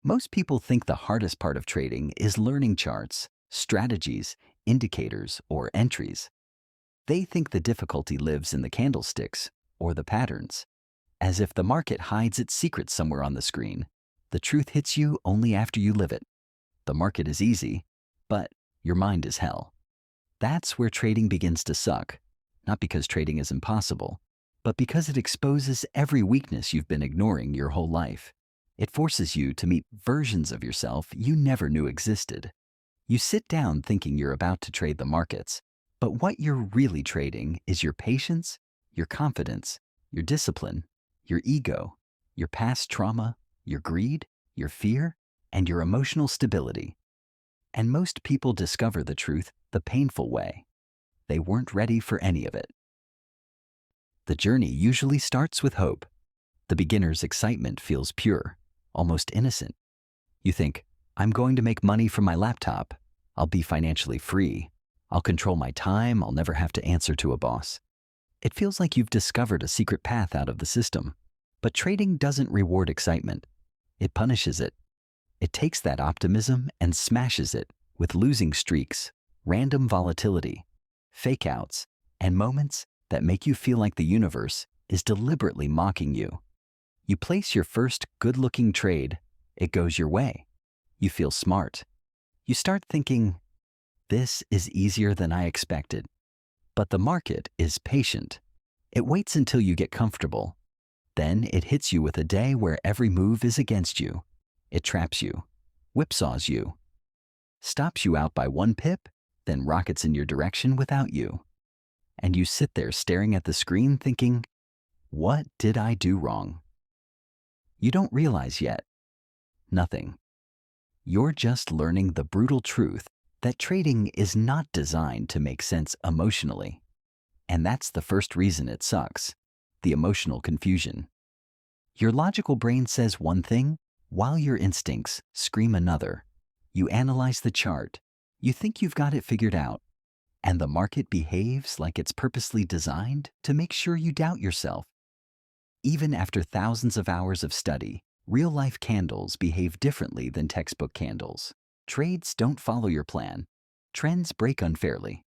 Most people think the hardest part of trading is learning charts, strategies, indicators, or entries. They think the difficulty lives in the candlesticks or the patterns, as if the market hides its secrets somewhere on the screen. The truth hits you only after you live it. The market is easy, but your mind is hell. That's where trading begins to suck, not because trading is impossible, but because it exposes every weakness you've been ignoring your whole life. It forces you to meet versions of yourself you never knew existed. You sit down thinking you're about to trade the markets, but what you're really trading is your patience, your confidence, your discipline, your ego, your past trauma, your greed, your fear, and your emotional stability. And most people discover the truth the painful way. They weren't ready for any of it. The journey usually starts with hope. The beginner's excitement feels pure, almost innocent. You think, I'm going to make money from my laptop. I'll be financially free. I'll control my time. I'll never have to answer to a boss. It feels like you've discovered a secret path out of the system. But trading doesn't reward excitement. It punishes it. It takes that optimism and smashes it with losing streaks, random volatility, fake outs, and moments that make you feel like the universe is deliberately mocking you. You place your first good-looking trade, it goes your way. You feel smart. You start thinking, this is easier than I expected. But the market is patient. It waits until you get comfortable. Then it hits you with a day where every move is against you. It traps you, whipsaws you, stops you out by 1 pip, then rockets in your direction without you. And you sit there staring at the screen thinking, what did I do wrong? You don't realize yet. Nothing. You're just learning the brutal truth that trading is not designed to make sense emotionally. And that's the first reason it sucks, the emotional confusion. Your logical brain says one thing, while your instincts scream another. You analyze the chart. You think you've got it figured out. And the market behaves like it's purposely designed to make sure you doubt yourself. Even after thousands of hours of study, real-life candles behave differently than textbook candles. Trades don't follow your plan. Trends break unfairly.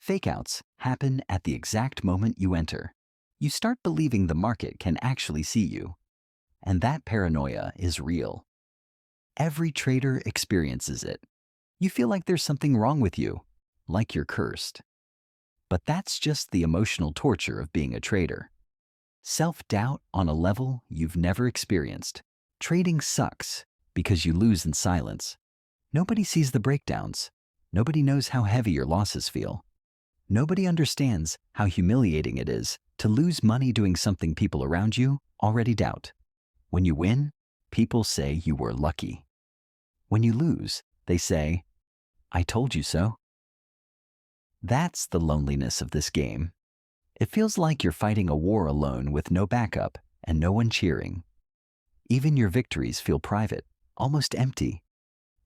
Fakeouts happen at the exact moment you enter. You start believing the market can actually see you. And that paranoia is real. Every trader experiences it. You feel like there's something wrong with you, like you're cursed. But that's just the emotional torture of being a trader. Self-doubt on a level you've never experienced. Trading sucks because you lose in silence. Nobody sees the breakdowns. Nobody knows how heavy your losses feel. Nobody understands how humiliating it is to lose money doing something people around you already doubt. When you win, people say you were lucky. When you lose, they say, I told you so. That's the loneliness of this game. It feels like you're fighting a war alone with no backup and no one cheering. Even your victories feel private, almost empty,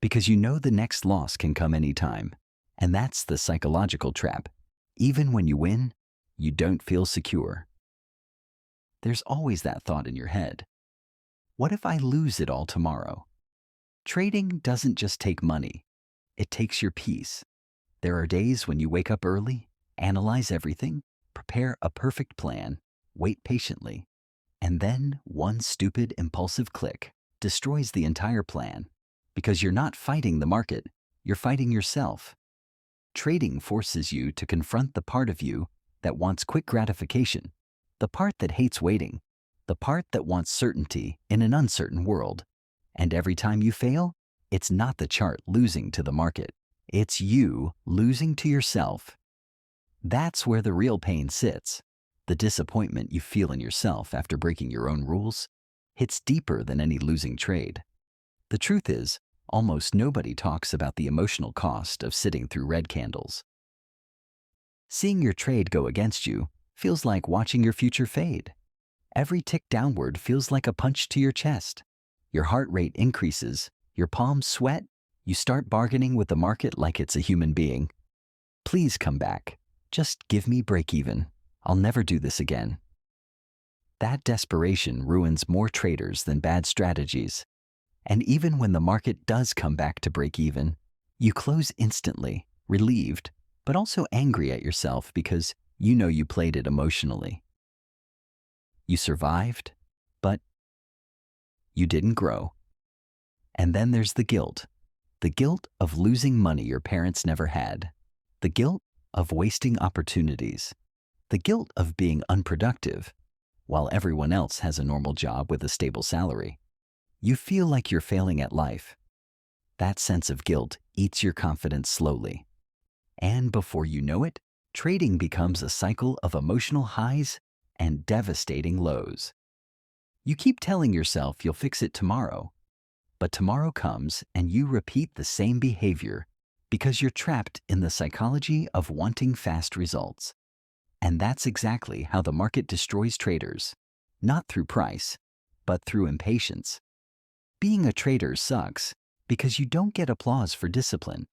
because you know the next loss can come anytime. And that's the psychological trap. Even when you win, you don't feel secure. There's always that thought in your head. What if I lose it all tomorrow? Trading doesn't just take money. It takes your peace. There are days when you wake up early, analyze everything, prepare a perfect plan, wait patiently, and then one stupid impulsive click destroys the entire plan. Because you're not fighting the market, you're fighting yourself. Trading forces you to confront the part of you that wants quick gratification, the part that hates waiting, the part that wants certainty in an uncertain world. And every time you fail, it's not the chart losing to the market. It's you losing to yourself. That's where the real pain sits. The disappointment you feel in yourself after breaking your own rules hits deeper than any losing trade. The truth is, almost nobody talks about the emotional cost of sitting through red candles. Seeing your trade go against you feels like watching your future fade. Every tick downward feels like a punch to your chest. Your heart rate increases, your palms sweat, you start bargaining with the market like it's a human being. Please come back. Just give me break even. I'll never do this again. That desperation ruins more traders than bad strategies. And even when the market does come back to break even, you close instantly, relieved, but also angry at yourself because you know you played it emotionally. You survived, but you didn't grow. And then there's the guilt of losing money your parents never had, the guilt of wasting opportunities, the guilt of being unproductive while everyone else has a normal job with a stable salary. You feel like you're failing at life. That sense of guilt eats your confidence slowly. And before you know it, trading becomes a cycle of emotional highs and devastating lows. You keep telling yourself you'll fix it tomorrow, but tomorrow comes and you repeat the same behavior because you're trapped in the psychology of wanting fast results. And that's exactly how the market destroys traders, not through price, but through impatience. Being a trader sucks because you don't get applause for discipline.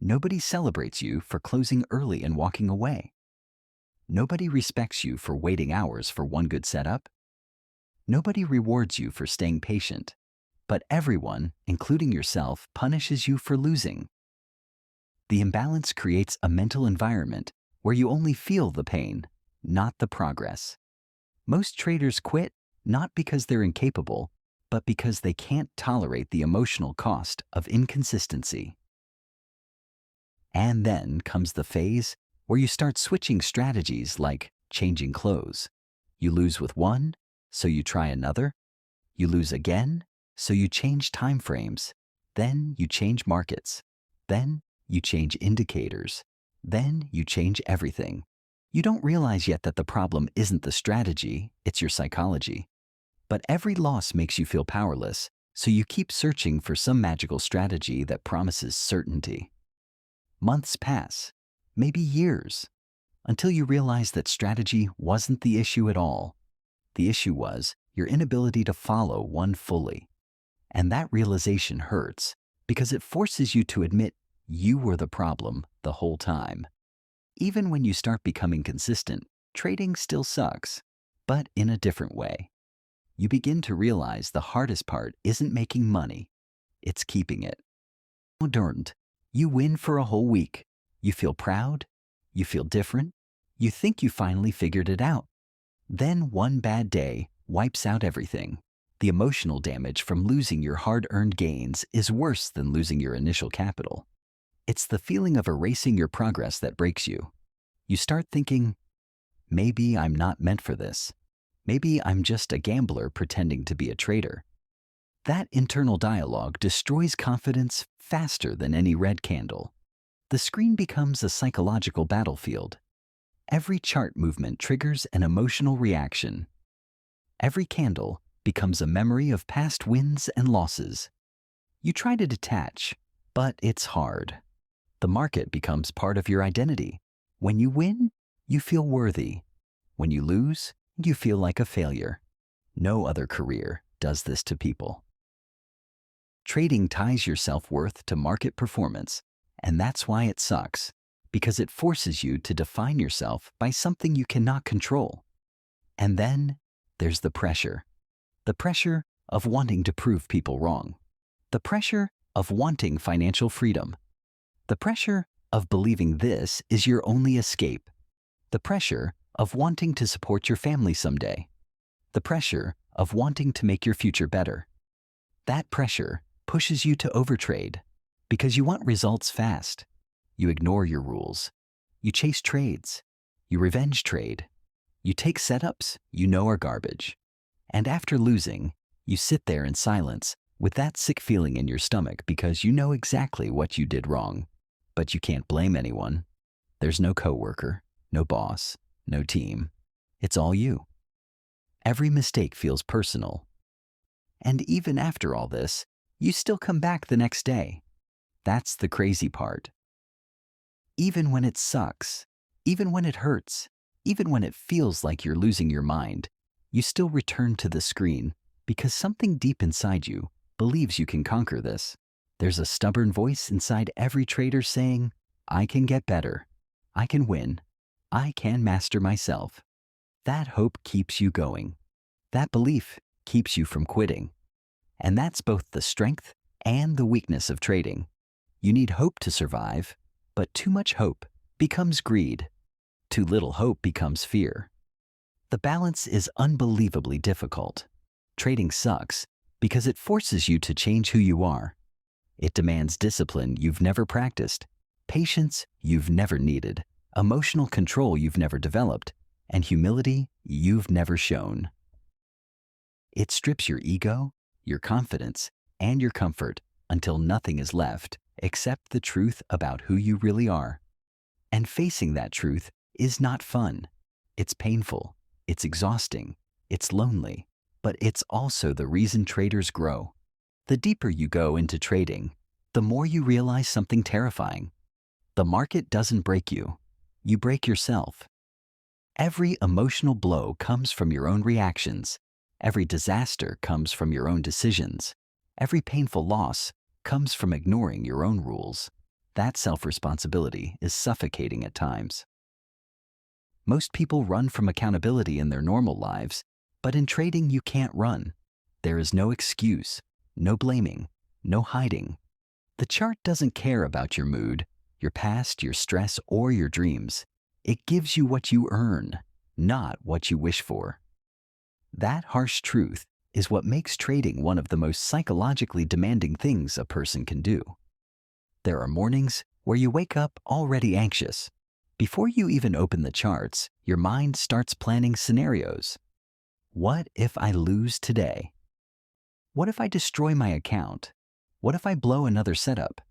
Nobody celebrates you for closing early and walking away. Nobody respects you for waiting hours for one good setup. Nobody rewards you for staying patient, but everyone, including yourself, punishes you for losing. The imbalance creates a mental environment where you only feel the pain, not the progress. Most traders quit not because they're incapable, but because they can't tolerate the emotional cost of inconsistency. And then comes the phase where you start switching strategies like changing clothes. You lose with one, so you try another. You lose again, so you change time frames. Then you change markets. Then you change indicators. Then you change everything. You don't realize yet that the problem isn't the strategy, it's your psychology. But every loss makes you feel powerless, so you keep searching for some magical strategy that promises certainty. Months pass, maybe years, until you realize that strategy wasn't the issue at all. The issue was your inability to follow one fully. And that realization hurts because it forces you to admit you were the problem the whole time. Even when you start becoming consistent, trading still sucks, but in a different way. You begin to realize the hardest part isn't making money, it's keeping it. You win for a whole week. You feel proud, you feel different, you think you finally figured it out. Then one bad day wipes out everything. The emotional damage from losing your hard-earned gains is worse than losing your initial capital. It's the feeling of erasing your progress that breaks you. You start thinking, maybe I'm not meant for this. Maybe I'm just a gambler pretending to be a trader. That internal dialogue destroys confidence faster than any red candle. The screen becomes a psychological battlefield. Every chart movement triggers an emotional reaction. Every candle becomes a memory of past wins and losses. You try to detach, but it's hard. The market becomes part of your identity. When you win, you feel worthy. When you lose, you feel like a failure. No other career does this to people. Trading ties your self-worth to market performance, and that's why it sucks, because it forces you to define yourself by something you cannot control. And then there's the pressure of wanting to prove people wrong, the pressure of wanting financial freedom, the pressure of believing this is your only escape, the pressure of wanting to support your family someday, the pressure of wanting to make your future better. That pressure pushes you to overtrade because you want results fast. You ignore your rules. You chase trades. You revenge trade. You take setups you know are garbage. And after losing, you sit there in silence with that sick feeling in your stomach because you know exactly what you did wrong. But you can't blame anyone. There's no coworker, no boss, no team. It's all you. Every mistake feels personal. And even after all this, you still come back the next day. That's the crazy part. Even when it sucks, even when it hurts, even when it feels like you're losing your mind, you still return to the screen because something deep inside you believes you can conquer this. There's a stubborn voice inside every trader saying, I can get better, I can win, I can master myself. That hope keeps you going. That belief keeps you from quitting. And that's both the strength and the weakness of trading. You need hope to survive, but too much hope becomes greed. Too little hope becomes fear. The balance is unbelievably difficult. Trading sucks because it forces you to change who you are. It demands discipline you've never practiced, patience you've never needed, emotional control you've never developed, and humility you've never shown. It strips your ego, your confidence, and your comfort until nothing is left except the truth about who you really are. And facing that truth is not fun. It's painful, it's exhausting, it's lonely, but it's also the reason traders grow. The deeper you go into trading, the more you realize something terrifying. The market doesn't break you, you break yourself. Every emotional blow comes from your own reactions. Every disaster comes from your own decisions. Every painful loss comes from ignoring your own rules. That self-responsibility is suffocating at times. Most people run from accountability in their normal lives, but in trading you can't run. There is no excuse, no blaming, no hiding. The chart doesn't care about your mood, your past, your stress, or your dreams. It gives you what you earn, not what you wish for. That harsh truth is what makes trading one of the most psychologically demanding things a person can do. There are mornings where you wake up already anxious. Before you even open the charts, your mind starts planning scenarios. What if I lose today? What if I destroy my account? What if I blow another setup?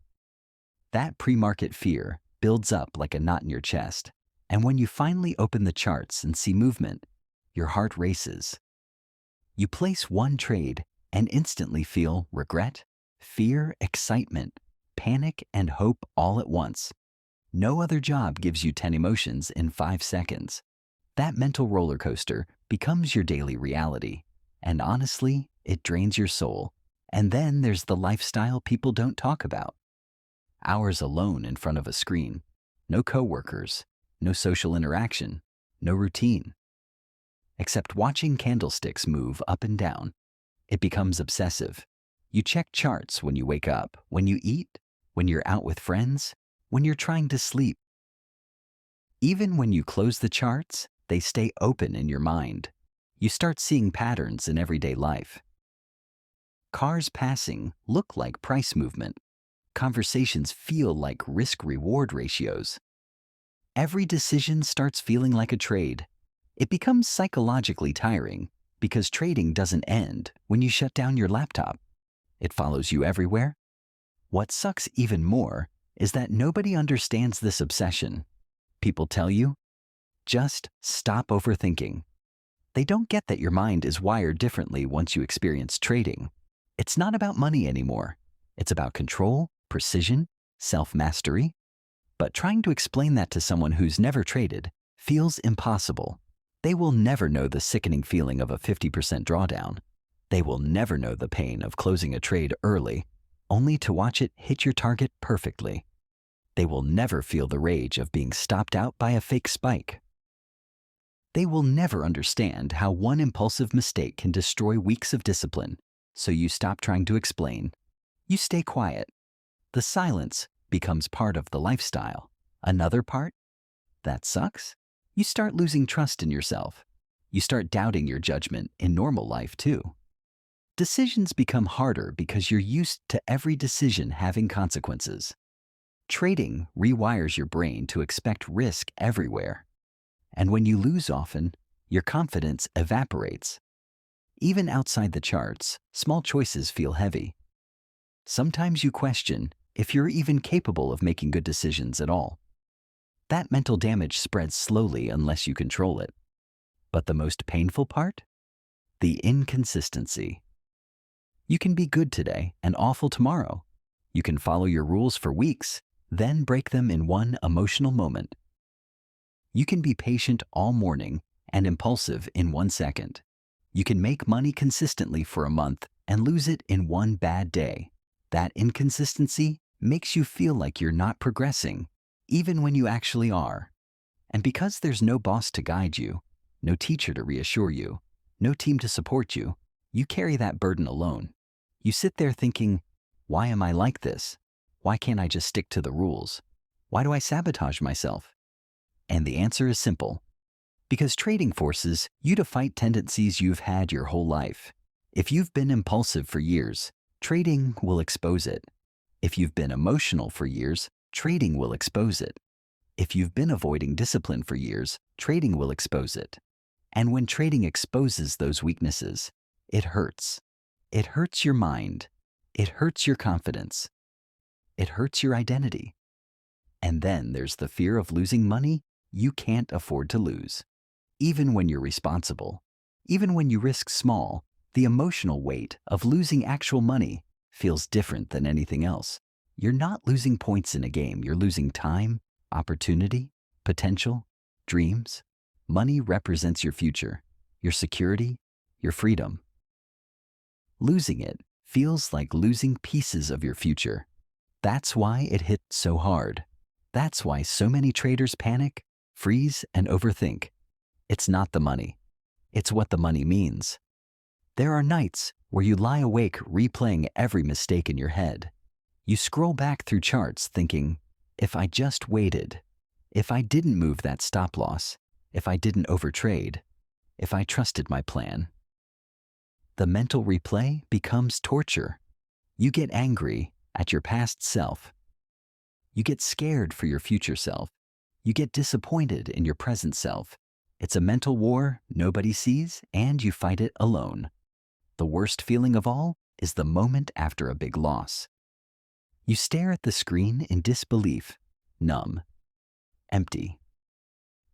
That pre-market fear builds up like a knot in your chest, and when you finally open the charts and see movement, your heart races. You place one trade and instantly feel regret, fear, excitement, panic, and hope all at once. No other job gives you 10 emotions in 5 seconds. That mental roller coaster becomes your daily reality, and honestly, it drains your soul. And then there's the lifestyle people don't talk about. Hours alone in front of a screen, no coworkers, no social interaction, no routine. Except watching candlesticks move up and down. It becomes obsessive. You check charts when you wake up, when you eat, when you're out with friends, when you're trying to sleep. Even when you close the charts, they stay open in your mind. You start seeing patterns in everyday life. Cars passing look like price movement. Conversations feel like risk-reward ratios. Every decision starts feeling like a trade. It becomes psychologically tiring because trading doesn't end when you shut down your laptop. It follows you everywhere. What sucks even more is that nobody understands this obsession. People tell you, just stop overthinking. They don't get that your mind is wired differently once you experience trading. It's not about money anymore. It's about control, precision, self-mastery. But trying to explain that to someone who's never traded feels impossible. They will never know the sickening feeling of a 50% drawdown. They will never know the pain of closing a trade early, only to watch it hit your target perfectly. They will never feel the rage of being stopped out by a fake spike. They will never understand how one impulsive mistake can destroy weeks of discipline, so you stop trying to explain. You stay quiet. The silence becomes part of the lifestyle. Another part? That sucks. You start losing trust in yourself. You start doubting your judgment in normal life too. Decisions become harder because you're used to every decision having consequences. Trading rewires your brain to expect risk everywhere. And when you lose often, your confidence evaporates. Even outside the charts, small choices feel heavy. Sometimes you question if you're even capable of making good decisions at all. That mental damage spreads slowly unless you control it. But the most painful part? The inconsistency. You can be good today and awful tomorrow. You can follow your rules for weeks, then break them in one emotional moment. You can be patient all morning and impulsive in 1 second. You can make money consistently for a month and lose it in one bad day. That inconsistency makes you feel like you're not progressing, even when you actually are. And because there's no boss to guide you, no teacher to reassure you, no team to support you, you carry that burden alone. You sit there thinking, why am I like this? Why can't I just stick to the rules? Why do I sabotage myself? And the answer is simple. Because trading forces you to fight tendencies you've had your whole life. If you've been impulsive for years, trading will expose it. If you've been emotional for years, trading will expose it. If you've been avoiding discipline for years, trading will expose it. And when trading exposes those weaknesses, it hurts. It hurts your mind. It hurts your confidence. It hurts your identity. And then there's the fear of losing money you can't afford to lose. Even when you're responsible, even when you risk small, the emotional weight of losing actual money feels different than anything else. You're not losing points in a game, you're losing time, opportunity, potential, dreams. Money represents your future, your security, your freedom. Losing it feels like losing pieces of your future. That's why it hit so hard. That's why so many traders panic, freeze, and overthink. It's not the money. It's what the money means. There are nights where you lie awake replaying every mistake in your head. You scroll back through charts thinking, if I just waited, if I didn't move that stop loss, if I didn't overtrade, if I trusted my plan. The mental replay becomes torture. You get angry at your past self. You get scared for your future self. You get disappointed in your present self. It's a mental war nobody sees, and you fight it alone. The worst feeling of all is the moment after a big loss. You stare at the screen in disbelief, numb, empty.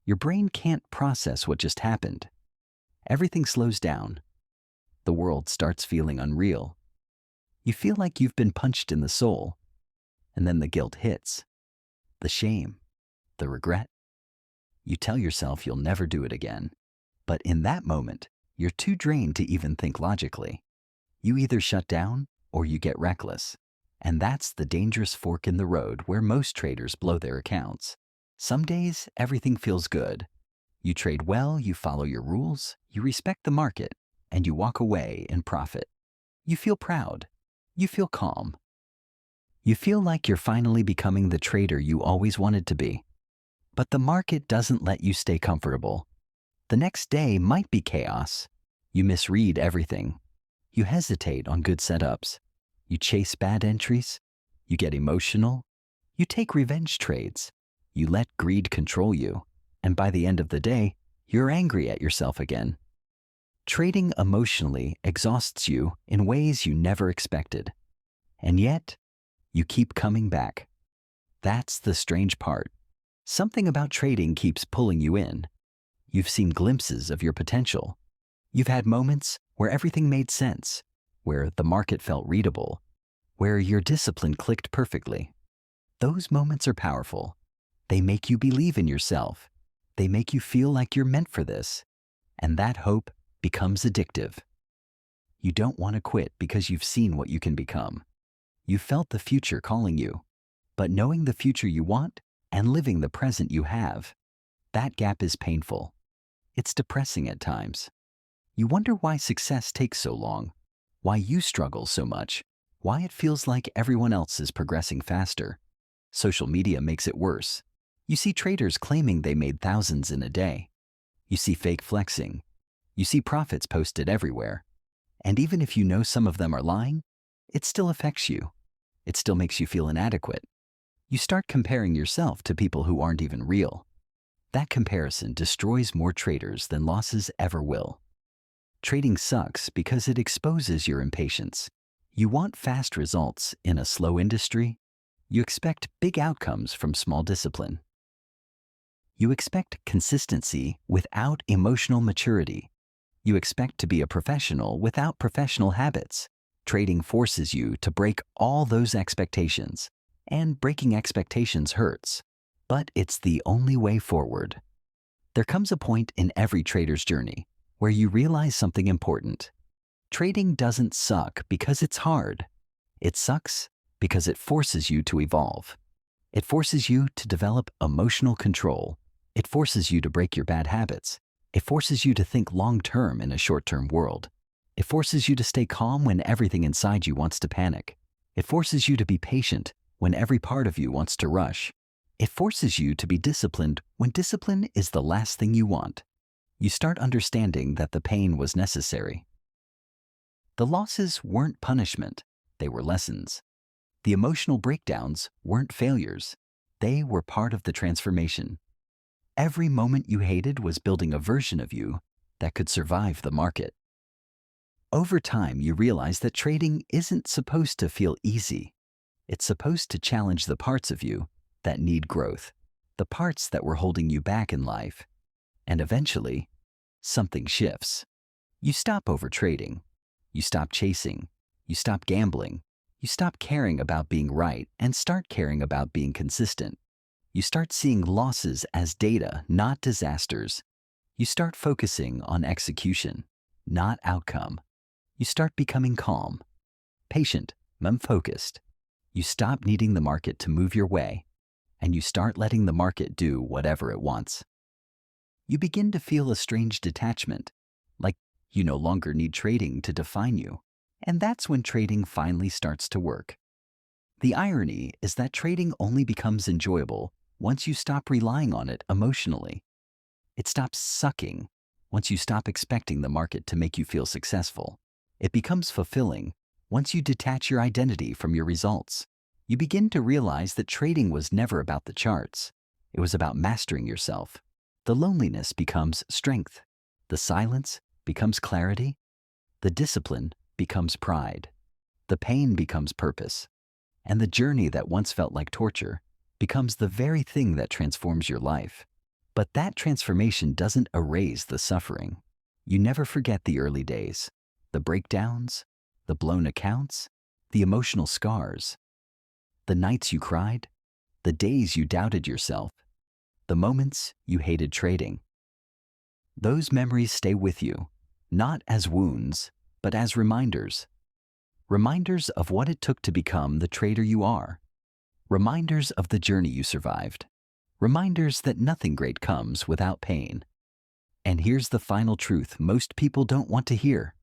Your brain can't process what just happened. Everything slows down. The world starts feeling unreal. You feel like you've been punched in the soul, and then the guilt hits. The shame, the regret. You tell yourself you'll never do it again. But in that moment, you're too drained to even think logically. You either shut down or you get reckless. And that's the dangerous fork in the road where most traders blow their accounts. Some days, everything feels good. You trade well, you follow your rules, you respect the market, and you walk away in profit. You feel proud. You feel calm. You feel like you're finally becoming the trader you always wanted to be. But the market doesn't let you stay comfortable. The next day might be chaos. You misread everything. You hesitate on good setups. You chase bad entries. You get emotional. You take revenge trades. You let greed control you. And by the end of the day, you're angry at yourself again. Trading emotionally exhausts you in ways you never expected. And yet, you keep coming back. That's the strange part. Something about trading keeps pulling you in. You've seen glimpses of your potential. You've had moments where everything made sense, where the market felt readable, where your discipline clicked perfectly. Those moments are powerful. They make you believe in yourself. They make you feel like you're meant for this. And that hope becomes addictive. You don't want to quit because you've seen what you can become. You felt the future calling you. But knowing the future you want and living the present you have, that gap is painful. It's depressing at times. You wonder why success takes so long, why you struggle so much, why it feels like everyone else is progressing faster. Social media makes it worse. You see traders claiming they made thousands in a day. You see fake flexing. You see profits posted everywhere. And even if you know some of them are lying, it still affects you. It still makes you feel inadequate. You start comparing yourself to people who aren't even real. That comparison destroys more traders than losses ever will. Trading sucks because it exposes your impatience. You want fast results in a slow industry. You expect big outcomes from small discipline. You expect consistency without emotional maturity. You expect to be a professional without professional habits. Trading forces you to break all those expectations. And breaking expectations hurts. But it's the only way forward. There comes a point in every trader's journey where you realize something important. Trading doesn't suck because it's hard. It sucks because it forces you to evolve. It forces you to develop emotional control. It forces you to break your bad habits. It forces you to think long-term in a short-term world. It forces you to stay calm when everything inside you wants to panic. It forces you to be patient when every part of you wants to rush. It forces you to be disciplined when discipline is the last thing you want. You start understanding that the pain was necessary. The losses weren't punishment, they were lessons. The emotional breakdowns weren't failures, they were part of the transformation. Every moment you hated was building a version of you that could survive the market. Over time, you realize that trading isn't supposed to feel easy. It's supposed to challenge the parts of you that need growth, the parts that were holding you back in life. And eventually, something shifts. You stop overtrading. You stop chasing. You stop gambling. You stop caring about being right and start caring about being consistent. You start seeing losses as data, not disasters. You start focusing on execution, not outcome. You start becoming calm, patient, and focused. You stop needing the market to move your way, and you start letting the market do whatever it wants. You begin to feel a strange detachment, like you no longer need trading to define you, and that's when trading finally starts to work. The irony is that trading only becomes enjoyable once you stop relying on it emotionally. It stops sucking once you stop expecting the market to make you feel successful. It becomes fulfilling once you detach your identity from your results. You begin to realize that trading was never about the charts. It was about mastering yourself. The loneliness becomes strength. The silence becomes clarity. The discipline becomes pride. The pain becomes purpose. And the journey that once felt like torture becomes the very thing that transforms your life. But that transformation doesn't erase the suffering. You never forget the early days, the breakdowns, the blown accounts, the emotional scars, the nights you cried, the days you doubted yourself, the moments you hated trading. Those memories stay with you, not as wounds, but as reminders. Reminders of what it took to become the trader you are. Reminders of the journey you survived. Reminders that nothing great comes without pain. And here's the final truth most people don't want to hear.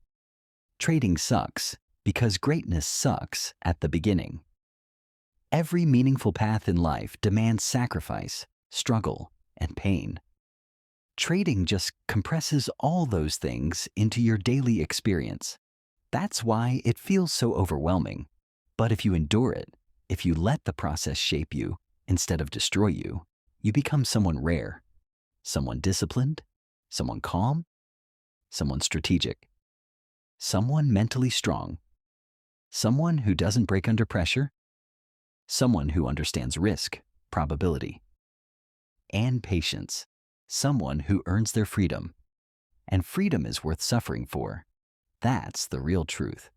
Trading sucks because greatness sucks at the beginning. Every meaningful path in life demands sacrifice, struggle, and pain. Trading just compresses all those things into your daily experience. That's why it feels so overwhelming. But if you endure it, if you let the process shape you instead of destroy you, you become someone rare, someone disciplined, someone calm, someone strategic, someone mentally strong, someone who doesn't break under pressure, someone who understands risk, probability, and patience, someone who earns their freedom. And freedom is worth suffering for. That's the real truth.